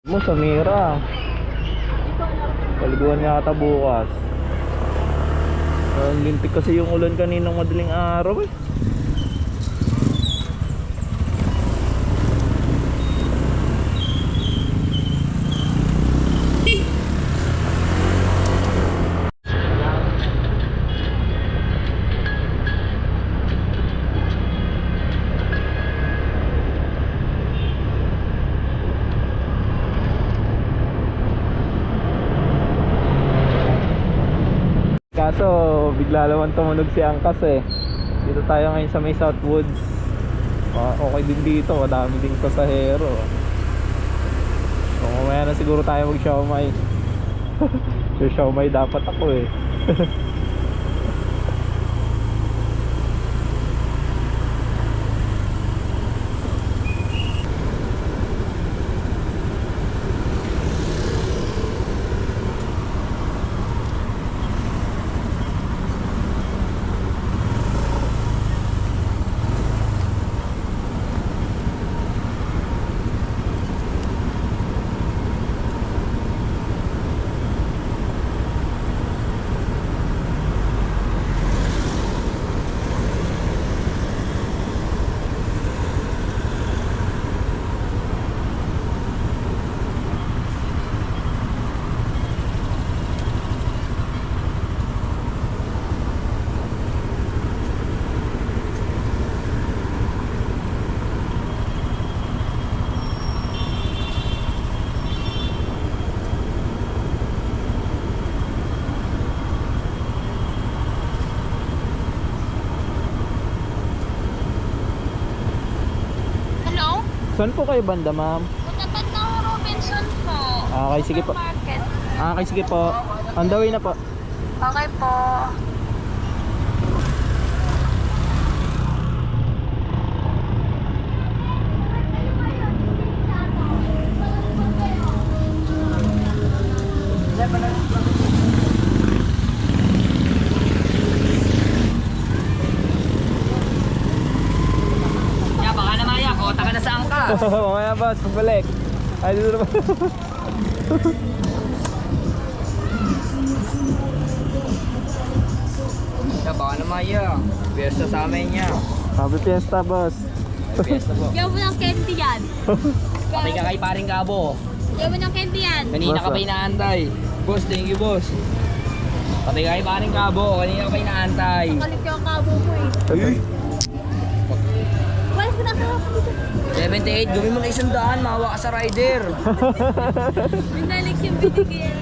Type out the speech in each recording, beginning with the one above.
Mo sa Mira. Paliguan yata bukas. Ang lintik kasi yung ulan kaninang madaling araw eh. Kaso bigla naman tumunog si Angkas eh. Dito tayo ngayon sa may Southwoods. Okay din dito, madami ding pasahero. So mamaya na siguro tayo mag siomay. So siomay dapat ako eh. Saan po kayo banda, ma'am? Tapat ng Robinson po. Okay, sige po. Market. Okay, sige po. On the way na po. Okay po. Ya, baka na maya, kota ka na sa angkas. Mamaya boss, pagbalik. Ay, dito naman. Ya, baka na maya. Piyesta sa amin niya. Happy Fiesta, boss. Piyesta po. Diyan mo ng candy yan. Patay ka kay paring Gabo. Diyan mo ng candy yan. Kanina Boss, ka pa inaantay. Boss, thank you boss. Patay ka kay paring Gabo. Kanina ka pa inaantay. Kalit yung kabo mo eh. Ay, Walas ko na ako. 78, gawin mo na 100, mawa ka sa rider. Binalik yung binigyan.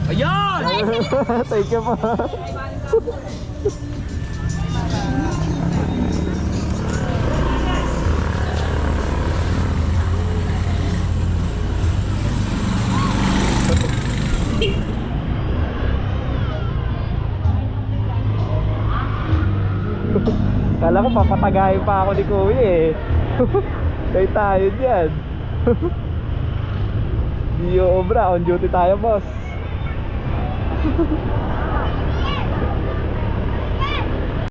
Ayan! thank you po. Kala ko papatagayin pa ako ni Kuya eh. Kaya tayo dyan. Di obra, on duty tayo boss.